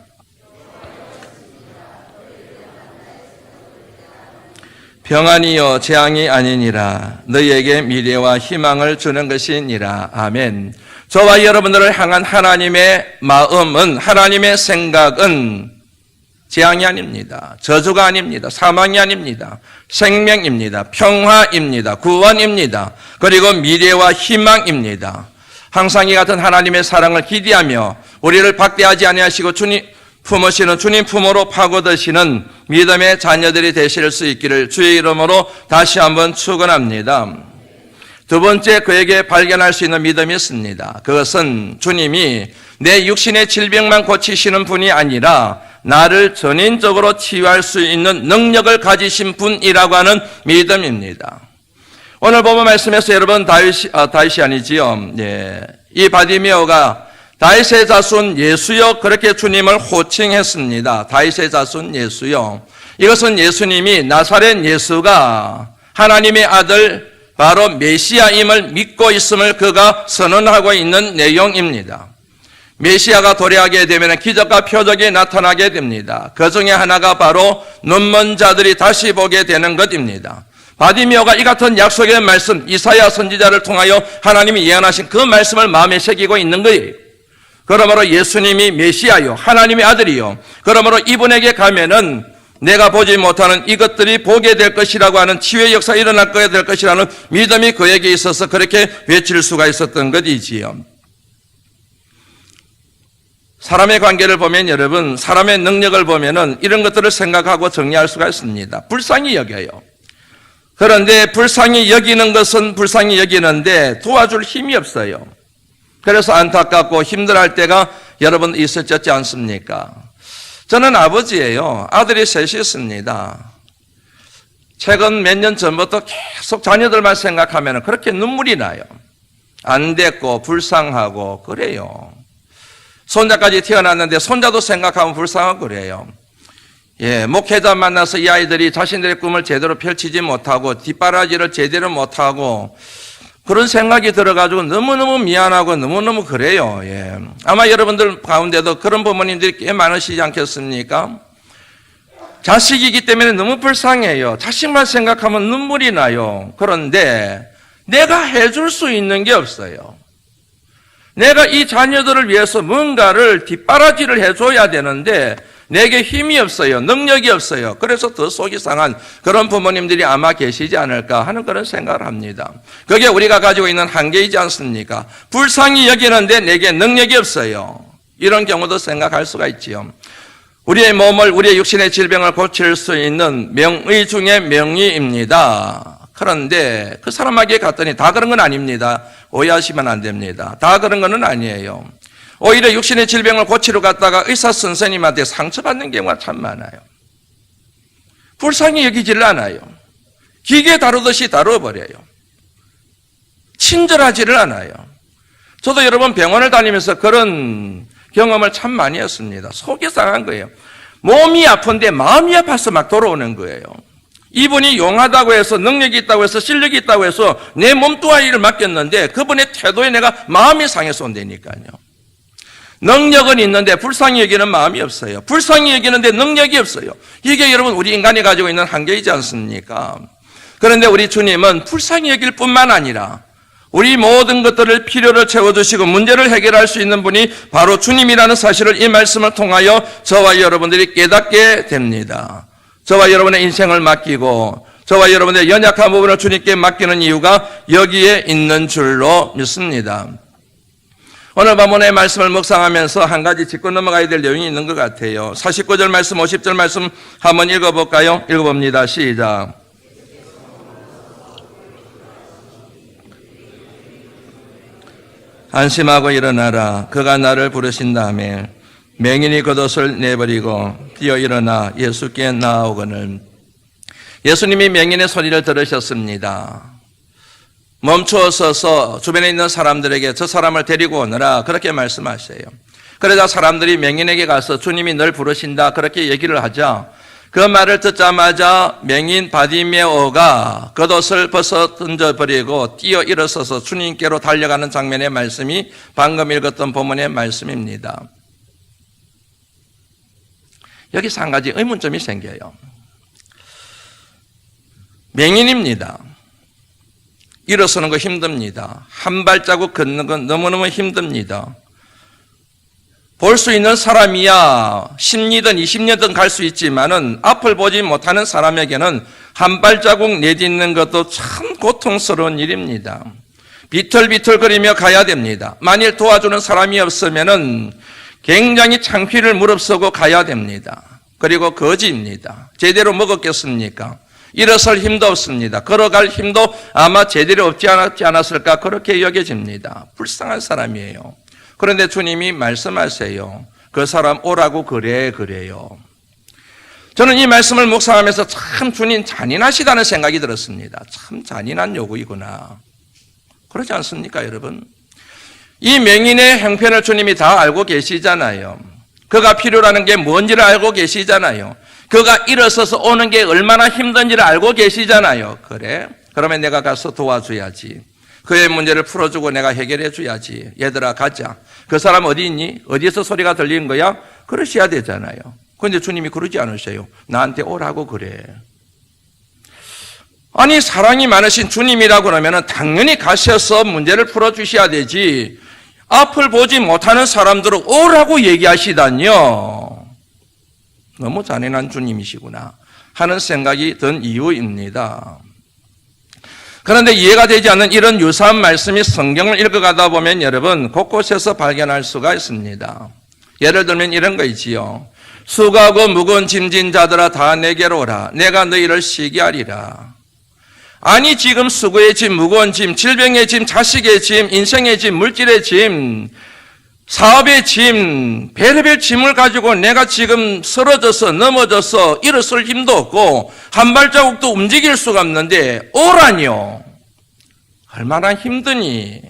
평안이요 재앙이 아니니라. 너희에게 미래와 희망을 주는 것이니라. 아멘. 저와 여러분들을 향한 하나님의 마음은, 하나님의 생각은 재앙이 아닙니다. 저주가 아닙니다. 사망이 아닙니다. 생명입니다. 평화입니다. 구원입니다. 그리고 미래와 희망입니다. 항상 이 같은 하나님의 사랑을 기대하며 우리를 박대하지 아니하시고 주님 품으시는, 주님 품으로 파고드시는 믿음의 자녀들이 되실 수 있기를 주의 이름으로 다시 한번 축원합니다. 두 번째, 그에게 발견할 수 있는 믿음이 있습니다. 그것은 주님이 내 육신의 질병만 고치시는 분이 아니라 나를 전인적으로 치유할 수 있는 능력을 가지신 분이라고 하는 믿음입니다. 오늘 본문 말씀에서 여러분 다윗이 아니지요. 예. 이 바디메오가 다윗의 자손 예수여 그렇게 주님을 호칭했습니다. 다윗의 자손 예수여. 이것은 예수님이 나사렛 예수가 하나님의 아들 바로 메시아임을 믿고 있음을 그가 선언하고 있는 내용입니다. 메시아가 도래하게 되면 기적과 표적이 나타나게 됩니다. 그 중에 하나가 바로 눈먼 자들이 다시 보게 되는 것입니다. 바디메오가 이 같은 약속의 말씀, 이사야 선지자를 통하여 하나님이 예언하신 그 말씀을 마음에 새기고 있는 거예요. 그러므로 예수님이 메시아요, 하나님의 아들이요. 그러므로 이분에게 가면은 내가 보지 못하는 이것들이 보게 될 것이라고 하는 치유의 역사가 일어나게 될 것이라는 믿음이 그에게 있어서 그렇게 외칠 수가 있었던 것이지요. 사람의 관계를 보면 여러분, 사람의 능력을 보면은 이런 것들을 생각하고 정리할 수가 있습니다. 불쌍히 여겨요. 그런데 불쌍히 여기는 것은 불쌍히 여기는데 도와줄 힘이 없어요. 그래서 안타깝고 힘들어할 때가 여러분 있었지 않습니까? 저는 아버지예요. 아들이 셋이 있습니다. 최근 몇 년 전부터 계속 자녀들만 생각하면 그렇게 눈물이 나요. 안 됐고 불쌍하고 그래요. 손자까지 태어났는데 손자도 생각하면 불쌍하고 그래요. 예, 목회자 만나서 이 아이들이 자신들의 꿈을 제대로 펼치지 못하고 뒷바라지를 제대로 못하고 그런 생각이 들어가지고 너무너무 미안하고 너무너무 그래요. 예. 아마 여러분들 가운데도 그런 부모님들이 꽤 많으시지 않겠습니까? 자식이기 때문에 너무 불쌍해요. 자식만 생각하면 눈물이 나요. 그런데 내가 해줄 수 있는 게 없어요. 내가 이 자녀들을 위해서 뭔가를 뒷바라지를 해줘야 되는데 내게 힘이 없어요. 능력이 없어요. 그래서 더 속이 상한 그런 부모님들이 아마 계시지 않을까 하는 그런 생각을 합니다. 그게 우리가 가지고 있는 한계이지 않습니까? 불쌍히 여기는데 내게 능력이 없어요. 이런 경우도 생각할 수가 있지요. 우리의 몸을, 우리의 육신의 질병을 고칠 수 있는 명의 중에 명의입니다. 그런데 그 사람에게 갔더니 다 그런 건 아닙니다. 오해하시면 안 됩니다. 다 그런 건 아니에요. 오히려 육신의 질병을 고치러 갔다가 의사 선생님한테 상처받는 경우가 참 많아요. 불쌍히 여기지를 않아요. 기계 다루듯이 다루어버려요. 친절하지를 않아요. 저도 여러 번 병원을 다니면서 그런 경험을 참 많이 했습니다. 속이 상한 거예요. 몸이 아픈데 마음이 아파서 막 돌아오는 거예요. 이분이 용하다고 해서 능력이 있다고 해서 실력이 있다고 해서 내 몸뚱아리를 일을 맡겼는데 그분의 태도에 내가 마음이 상해서 온다니까요. 능력은 있는데 불쌍히 여기는 마음이 없어요. 불쌍히 여기는데 능력이 없어요. 이게 여러분 우리 인간이 가지고 있는 한계이지 않습니까? 그런데 우리 주님은 불쌍히 여길 뿐만 아니라 우리 모든 것들을 필요를 채워주시고 문제를 해결할 수 있는 분이 바로 주님이라는 사실을 이 말씀을 통하여 저와 여러분들이 깨닫게 됩니다. 저와 여러분의 인생을 맡기고 저와 여러분의 연약한 부분을 주님께 맡기는 이유가 여기에 있는 줄로 믿습니다. 오늘 본문의 말씀을 묵상하면서 한 가지 짚고 넘어가야 될 내용이 있는 것 같아요. 49절 말씀, 50절 말씀 한번 읽어볼까요? 읽어봅니다. 시작. 안심하고 일어나라. 그가 나를 부르신 다음에 맹인이 겉옷을 내버리고 뛰어 일어나 예수께 나아오거늘. 예수님이 맹인의 소리를 들으셨습니다. 멈추어 서서 주변에 있는 사람들에게 저 사람을 데리고 오너라 그렇게 말씀하세요. 그러자 사람들이 맹인에게 가서 주님이 널 부르신다 그렇게 얘기를 하자 그 말을 듣자마자 맹인 바디메오가 겉옷을 벗어 던져버리고 뛰어 일어서서 주님께로 달려가는 장면의 말씀이 방금 읽었던 본문의 말씀입니다. 여기서 한 가지 의문점이 생겨요. 맹인입니다. 일어서는 거 힘듭니다. 한 발자국 걷는 건 너무너무 힘듭니다. 볼 수 있는 사람이야 10리든 20리든 갈 수 있지만은 앞을 보지 못하는 사람에게는 한 발자국 내딛는 것도 참 고통스러운 일입니다. 비틀비틀거리며 가야 됩니다. 만일 도와주는 사람이 없으면은 굉장히 창피를 무릅쓰고 가야 됩니다. 그리고 거지입니다. 제대로 먹었겠습니까? 일어설 힘도 없습니다. 걸어갈 힘도 아마 제대로 없지 않았을까 그렇게 여겨집니다. 불쌍한 사람이에요. 그런데 주님이 말씀하세요. 그 사람 오라고 그래요. 저는 이 말씀을 묵상하면서 참 주님 잔인하시다는 생각이 들었습니다. 참 잔인한 요구이구나. 그렇지 않습니까, 여러분? 이 맹인의 형편을 주님이 다 알고 계시잖아요. 그가 필요라는 게 뭔지를 알고 계시잖아요. 그가 일어서서 오는 게 얼마나 힘든지를 알고 계시잖아요. 그래? 그러면 내가 가서 도와줘야지. 그의 문제를 풀어주고 내가 해결해 줘야지. 얘들아 가자. 그 사람 어디 있니? 어디서 소리가 들리는 거야? 그러셔야 되잖아요. 그런데 주님이 그러지 않으세요. 나한테 오라고 그래. 아니 사랑이 많으신 주님이라고 그러면 당연히 가셔서 문제를 풀어주셔야 되지. 앞을 보지 못하는 사람들은 오라고 얘기하시다니요. 너무 잔인한 주님이시구나 하는 생각이 든 이유입니다. 그런데 이해가 되지 않는 이런 유사한 말씀이 성경을 읽어가다 보면 여러분 곳곳에서 발견할 수가 있습니다. 예를 들면 이런 거 있지요. 수고하고 무거운 짐진 자들아 다 내게로 오라. 내가 너희를 쉬게 하리라. 아니 지금 수고의 짐, 무거운 짐, 질병의 짐, 자식의 짐, 인생의 짐, 물질의 짐, 사업의 짐, 별의별 짐을 가지고 내가 지금 쓰러져서 넘어져서 일어설 힘도 없고 한 발자국도 움직일 수가 없는데 오라니요. 얼마나 힘드니.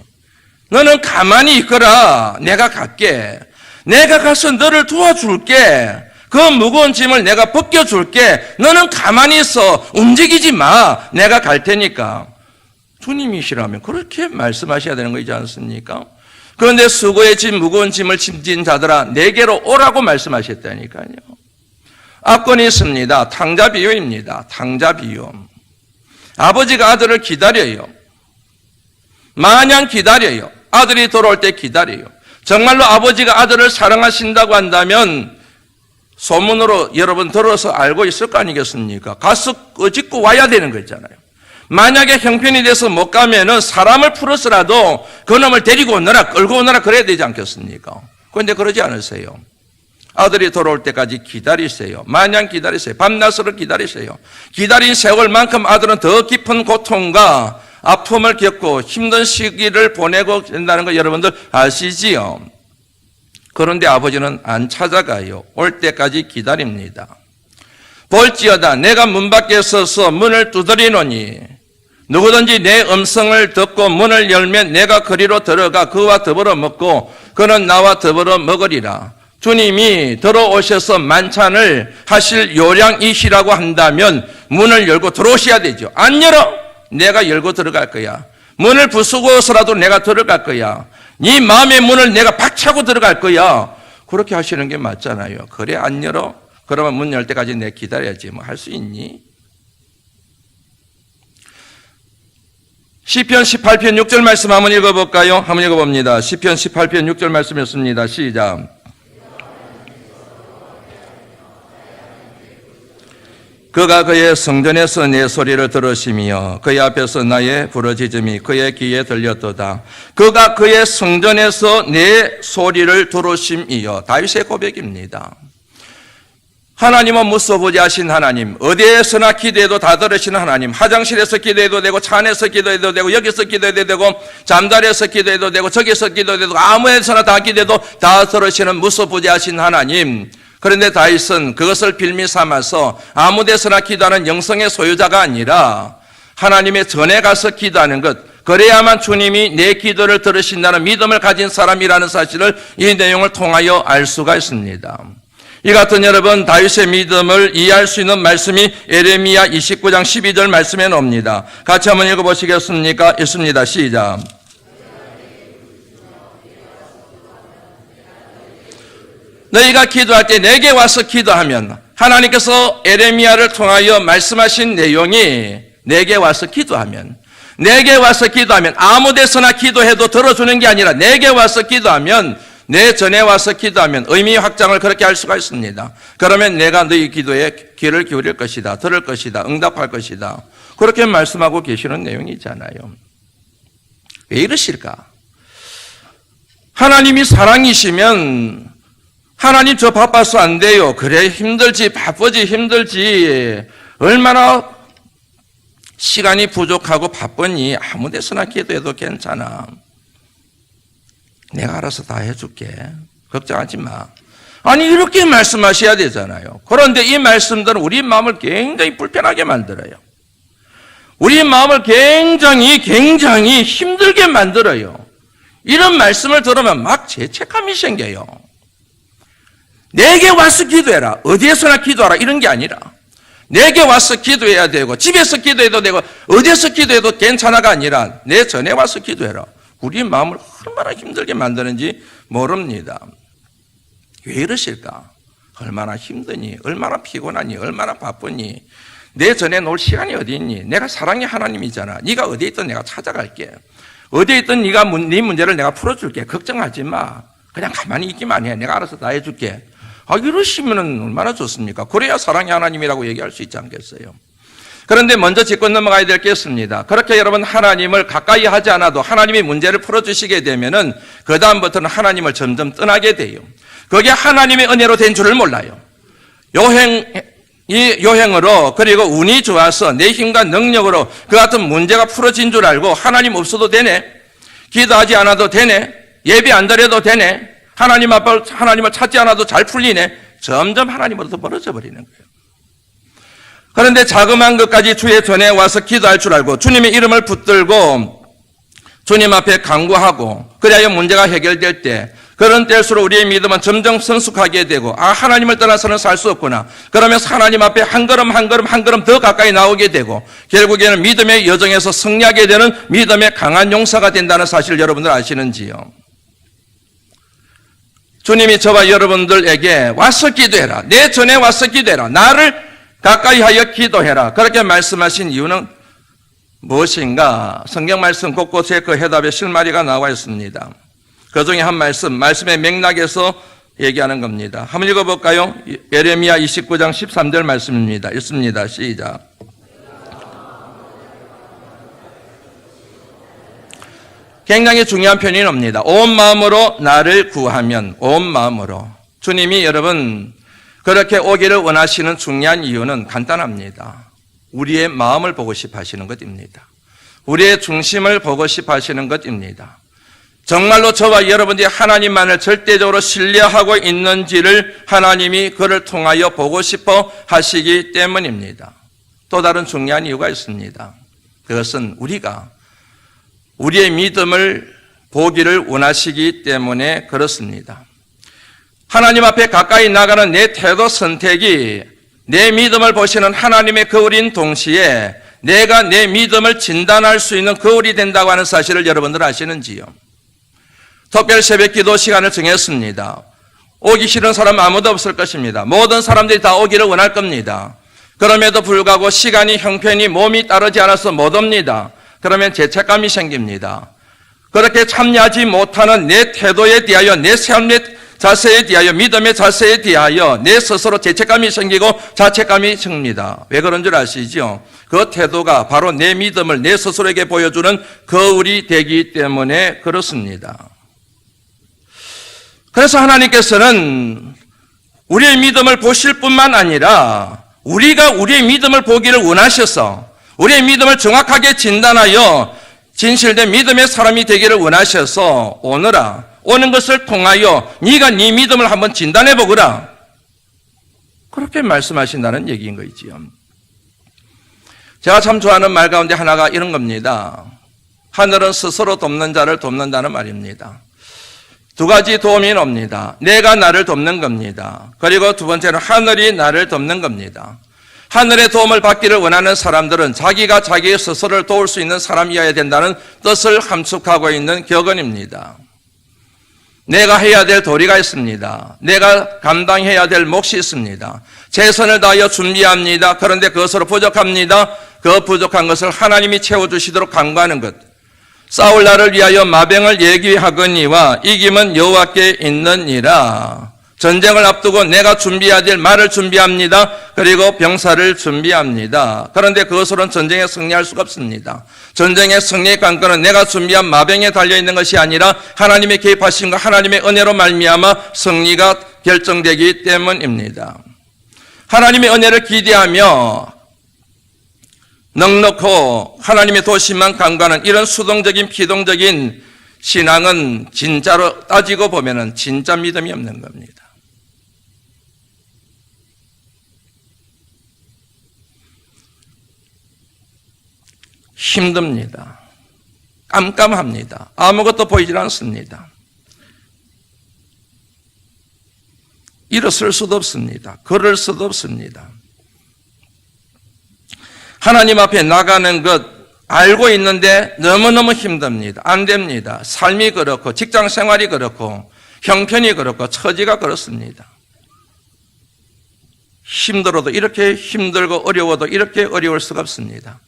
너는 가만히 있거라. 내가 갈게. 내가 가서 너를 도와줄게. 그 무거운 짐을 내가 벗겨줄게. 너는 가만히 있어. 움직이지 마. 내가 갈 테니까. 주님이시라면 그렇게 말씀하셔야 되는 거이지 않습니까? 그런데 수고의 짐, 무거운 짐을 짐진 자들아 내게로 오라고 말씀하셨다니까요. 압권이 있습니다. 탕자 비유입니다. 탕자 비유. 아버지가 아들을 기다려요. 마냥 기다려요. 아들이 돌아올 때 기다려요. 정말로 아버지가 아들을 사랑하신다고 한다면 소문으로 여러분 들어서 알고 있을 거 아니겠습니까? 가서 끄집고 와야 되는 거 있잖아요. 만약에 형편이 돼서 못 가면은 사람을 풀어서라도 그놈을 데리고 오너라 끌고 오너라 그래야 되지 않겠습니까? 그런데 그러지 않으세요. 아들이 돌아올 때까지 기다리세요. 마냥 기다리세요. 밤낮으로 기다리세요. 기다린 세월만큼 아들은 더 깊은 고통과 아픔을 겪고 힘든 시기를 보내고 된다는 거 여러분들 아시지요? 그런데 아버지는 안 찾아가요. 올 때까지 기다립니다. 볼지어다 내가 문 밖에 서서 문을 두드리노니 누구든지 내 음성을 듣고 문을 열면 내가 그리로 들어가 그와 더불어 먹고 그는 나와 더불어 먹으리라. 주님이 들어오셔서 만찬을 하실 요량이시라고 한다면 문을 열고 들어오셔야 되죠. 안 열어? 내가 열고 들어갈 거야. 문을 부수고서라도 내가 들어갈 거야. 네 마음의 문을 내가 박차고 들어갈 거야. 그렇게 하시는 게 맞잖아요. 그래 안 열어? 그러면 문 열 때까지 내 기다려야지. 뭐 할 수 있니? 시편 18편 6절 말씀 한번 읽어볼까요? 한번 읽어봅니다. 시편 18편 6절 말씀이었습니다. 시작. 그가 그의 성전에서 내 소리를 들으시며 그의 앞에서 나의 부르짖음이 그의 귀에 들렸도다. 그가 그의 성전에서 내 소리를 들으심이요. 다윗의 고백입니다. 하나님은 무소부지하신 하나님, 어디에서나 기도해도 다 들으시는 하나님, 화장실에서 기도해도 되고 차 안에서 기도해도 되고 여기서 기도해도 되고 잠자리에서 기도해도 되고 저기서 기도해도 되고 아무에서나 다 기도해도 다 들으시는 무소부지하신 하나님. 그런데 다윗은 그것을 빌미 삼아서 아무 데서나 기도하는 영성의 소유자가 아니라 하나님의 전에 가서 기도하는 것, 그래야만 주님이 내 기도를 들으신다는 믿음을 가진 사람이라는 사실을 이 내용을 통하여 알 수가 있습니다. 이 같은 여러분 다윗의 믿음을 이해할 수 있는 말씀이 예레미야 29장 12절 말씀에 나옵니다. 같이 한번 읽어보시겠습니까? 읽습니다. 시작. 너희가 기도할 때 내게 와서 기도하면, 하나님께서 예레미야를 통하여 말씀하신 내용이 내게 와서 기도하면, 아무 데서나 기도해도 들어주는 게 아니라 내게 와서 기도하면, 내 전에 와서 기도하면 의미 확장을 그렇게 할 수가 있습니다. 그러면 내가 너희 기도에 귀를 기울일 것이다, 들을 것이다, 응답할 것이다, 그렇게 말씀하고 계시는 내용이잖아요. 왜 이러실까? 하나님이 사랑이시면 하나님 저 바빠서 안 돼요. 그래 힘들지, 바쁘지 힘들지, 얼마나 시간이 부족하고 바쁘니 아무 데서나 기도해도 괜찮아. 내가 알아서 다 해줄게. 걱정하지 마. 아니 이렇게 말씀하셔야 되잖아요. 그런데 이 말씀들은 우리 마음을 굉장히 불편하게 만들어요. 우리 마음을 굉장히 힘들게 만들어요. 이런 말씀을 들으면 막 죄책감이 생겨요. 내게 와서 기도해라, 어디에서나 기도하라, 이런 게 아니라 내게 와서 기도해야 되고, 집에서 기도해도 되고, 어디에서 기도해도 괜찮아가 아니라 내 전에 와서 기도해라. 우리 마음을 얼마나 힘들게 만드는지 모릅니다. 왜 이러실까? 얼마나 힘드니, 얼마나 피곤하니, 얼마나 바쁘니, 내 전에 놓을 시간이 어디 있니? 내가 사랑의 하나님이잖아. 네가 어디에 있든 내가 찾아갈게. 어디에 있든 네 문제를 내가 풀어줄게. 걱정하지 마. 그냥 가만히 있기만 해. 내가 알아서 다 해줄게. 이러시면 얼마나 좋습니까? 그래야 사랑의 하나님이라고 얘기할 수 있지 않겠어요? 그런데 먼저 짚고 넘어가야 될 게 있습니다. 그렇게 여러분 하나님을 가까이 하지 않아도 하나님이 문제를 풀어주시게 되면은 그 다음부터는 하나님을 점점 떠나게 돼요. 그게 하나님의 은혜로 된 줄을 몰라요. 요행으로, 그리고 운이 좋아서 내 힘과 능력으로 그 같은 문제가 풀어진 줄 알고 하나님 없어도 되네, 기도하지 않아도 되네, 예배 안 드려도 되네, 하나님을 찾지 않아도 잘 풀리네, 점점 하나님으로부터 멀어져 버리는 거예요. 그런데 자그마한 것까지 주의 전에 와서 기도할 줄 알고 주님의 이름을 붙들고 주님 앞에 간구하고 그래야 문제가 해결될 때, 그런 때일수록 우리의 믿음은 점점 성숙하게 되고, 하나님을 떠나서는 살 수 없구나, 그러면서 하나님 앞에 한 걸음 더 가까이 나오게 되고, 결국에는 믿음의 여정에서 승리하게 되는 믿음의 강한 용사가 된다는 사실을 여러분들 아시는지요? 주님이 저와 여러분들에게 와서 기도해라, 내 전에 와서 기도해라, 나를 가까이 하여 기도해라, 그렇게 말씀하신 이유는 무엇인가? 성경 말씀 곳곳에 그 해답의 실마리가 나와 있습니다. 그 중에 한 말씀의 맥락에서 얘기하는 겁니다. 한번 읽어볼까요? 예레미야 29장 13절 말씀입니다. 읽습니다. 시작. 굉장히 중요한 표현이 옵니다. 온 마음으로 나를 구하면, 온 마음으로. 주님이 여러분 그렇게 오기를 원하시는 중요한 이유는 간단합니다. 우리의 마음을 보고 싶어 하시는 것입니다. 우리의 중심을 보고 싶어 하시는 것입니다. 정말로 저와 여러분들이 하나님만을 절대적으로 신뢰하고 있는지를 하나님이 그를 통하여 보고 싶어 하시기 때문입니다. 또 다른 중요한 이유가 있습니다. 그것은 우리의 믿음을 보기를 원하시기 때문에 그렇습니다. 하나님 앞에 가까이 나가는 내 태도 선택이 내 믿음을 보시는 하나님의 거울인 동시에 내가 내 믿음을 진단할 수 있는 거울이 된다고 하는 사실을 여러분들 아시는지요? 특별 새벽 기도 시간을 정했습니다. 오기 싫은 사람 아무도 없을 것입니다. 모든 사람들이 다 오기를 원할 겁니다. 그럼에도 불구하고 시간이 형편이 몸이 따르지 않아서 못 옵니다. 그러면 죄책감이 생깁니다. 그렇게 참여하지 못하는 내 태도에 대하여, 내 삶의 자세에 대하여, 믿음의 자세에 대하여 내 스스로 죄책감이 생기고 자책감이 생깁니다. 왜 그런 줄 아시죠? 그 태도가 바로 내 믿음을 내 스스로에게 보여주는 거울이 되기 때문에 그렇습니다. 그래서 하나님께서는 우리의 믿음을 보실 뿐만 아니라 우리가 우리의 믿음을 보기를 원하셔서 우리의 믿음을 정확하게 진단하여 진실된 믿음의 사람이 되기를 원하셔서 오는 것을 통하여 네가 네 믿음을 한번 진단해 보거라, 그렇게 말씀하신다는 얘기인 거지요. 제가 참 좋아하는 말 가운데 하나가 이런 겁니다. 하늘은 스스로 돕는 자를 돕는다는 말입니다. 두 가지 도움이 옵니다. 내가 나를 돕는 겁니다. 그리고 두 번째는 하늘이 나를 돕는 겁니다. 하늘의 도움을 받기를 원하는 사람들은 자기가 자기 스스로를 도울 수 있는 사람이어야 된다는 뜻을 함축하고 있는 격언입니다. 내가 해야 될 도리가 있습니다. 내가 감당해야 될 몫이 있습니다. 최선을 다하여 준비합니다. 그런데 그것으로 부족합니다. 그 부족한 것을 하나님이 채워주시도록 간구하는 것. 싸울 날을 위하여 마병을 예기하거니와 이김은 여호와께 있느니라. 전쟁을 앞두고 내가 준비해야 될 말을 준비합니다. 그리고 병사를 준비합니다. 그런데 그것으로는 전쟁에 승리할 수가 없습니다. 전쟁의 승리의 관건은 내가 준비한 마병에 달려있는 것이 아니라 하나님의 개입하심과 하나님의 은혜로 말미암아 승리가 결정되기 때문입니다. 하나님의 은혜를 기대하며 넉넉고 하나님의 도심만 간구하는 이런 수동적인 피동적인 신앙은 진짜로 따지고 보면은 진짜 믿음이 없는 겁니다. 힘듭니다. 깜깜합니다. 아무것도 보이질 않습니다. 일어설 수도 없습니다. 걸을 수도 없습니다. 하나님 앞에 나가는 것 알고 있는데 너무너무 힘듭니다. 안 됩니다. 삶이 그렇고 직장 생활이 그렇고 형편이 그렇고 처지가 그렇습니다. 힘들어도 이렇게 힘들고 어려워도 이렇게 어려울 수가 없습니다.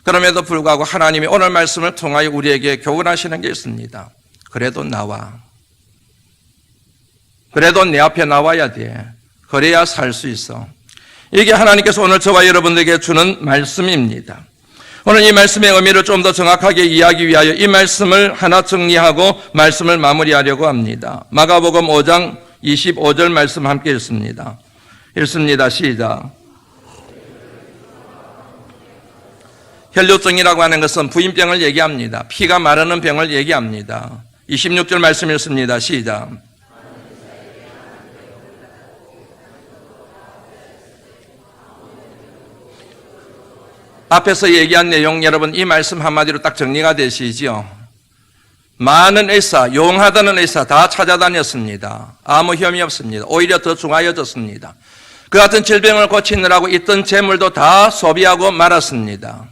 그럼에도 불구하고 하나님이 오늘 말씀을 통하여 우리에게 교훈하시는 게 있습니다. 그래도 나와. 그래도 내 앞에 나와야 돼. 그래야 살 수 있어. 이게 하나님께서 오늘 저와 여러분들에게 주는 말씀입니다. 오늘 이 말씀의 의미를 좀 더 정확하게 이해하기 위하여 이 말씀을 하나 정리하고 말씀을 마무리하려고 합니다. 마가복음 5장 25절 말씀 함께 읽습니다. 읽습니다. 시작. 혈류증이라고 하는 것은 부인병을 얘기합니다. 피가 마르는 병을 얘기합니다. 26절 말씀 읽습니다. 시작. 앞에서 얘기한 내용 여러분 이 말씀 한마디로 딱 정리가 되시죠? 많은 의사, 용하다는 의사 다 찾아다녔습니다. 아무 혐의 없습니다. 오히려 더 중하여졌습니다. 그 같은 질병을 고치느라고 있던 재물도 다 소비하고 말았습니다.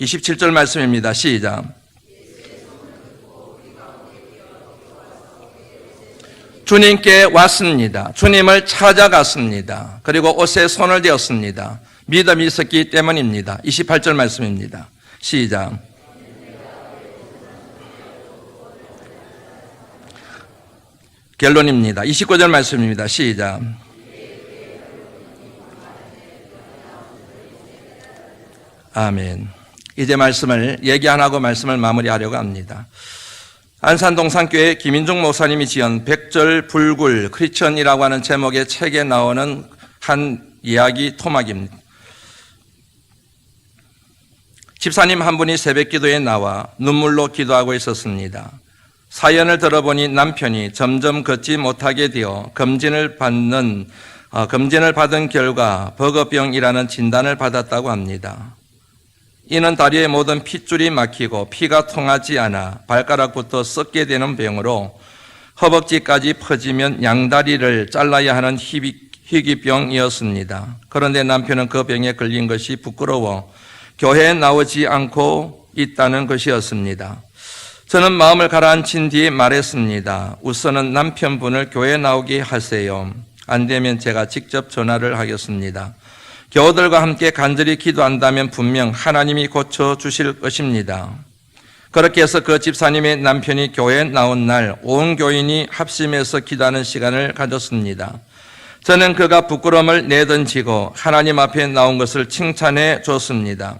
27절 말씀입니다. 시작. 주님께 왔습니다. 주님을 찾아갔습니다. 그리고 옷에 손을 대었습니다. 믿음이 있었기 때문입니다. 28절 말씀입니다. 시작. 결론입니다. 29절 말씀입니다. 시작. 아멘. 이제 말씀을 얘기 안 하고 말씀을 마무리하려고 합니다. 안산동산교회 김인중 목사님이 지은 백절 불굴 크리스천이라고 하는 제목의 책에 나오는 한 이야기 토막입니다. 집사님 한 분이 새벽기도에 나와 눈물로 기도하고 있었습니다. 사연을 들어보니 남편이 점점 걷지 못하게 되어 검진을 받은 결과 버거병이라는 진단을 받았다고 합니다. 이는 다리의 모든 핏줄이 막히고 피가 통하지 않아 발가락부터 썩게 되는 병으로 허벅지까지 퍼지면 양다리를 잘라야 하는 희귀병이었습니다. 그런데 남편은 그 병에 걸린 것이 부끄러워 교회에 나오지 않고 있다는 것이었습니다. 저는 마음을 가라앉힌 뒤에 말했습니다. 우선은 남편분을 교회에 나오게 하세요. 안 되면 제가 직접 전화를 하겠습니다. 교우들과 함께 간절히 기도한다면 분명 하나님이 고쳐주실 것입니다. 그렇게 해서 그 집사님의 남편이 교회에 나온 날 온 교인이 합심해서 기도하는 시간을 가졌습니다. 저는 그가 부끄러움을 내던지고 하나님 앞에 나온 것을 칭찬해 줬습니다.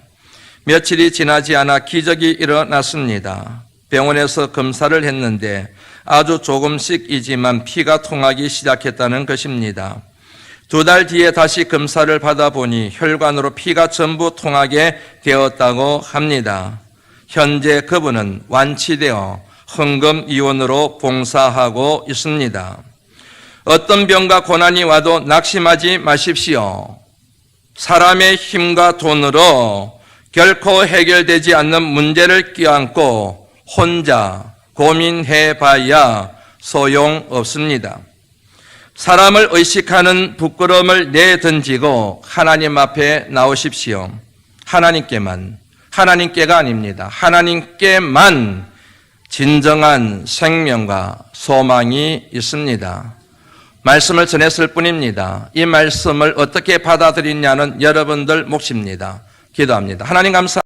며칠이 지나지 않아 기적이 일어났습니다. 병원에서 검사를 했는데 아주 조금씩이지만 피가 통하기 시작했다는 것입니다. 2달 뒤에 다시 검사를 받아보니 혈관으로 피가 전부 통하게 되었다고 합니다. 현재 그분은 완치되어 헌금위원으로 봉사하고 있습니다. 어떤 병과 고난이 와도 낙심하지 마십시오. 사람의 힘과 돈으로 결코 해결되지 않는 문제를 껴안고 혼자 고민해봐야 소용없습니다. 사람을 의식하는 부끄러움을 내던지고 하나님 앞에 나오십시오. 하나님께가 아닙니다. 하나님께만 진정한 생명과 소망이 있습니다. 말씀을 전했을 뿐입니다. 이 말씀을 어떻게 받아들이냐는 여러분들 몫입니다. 기도합니다. 하나님 감사합니다.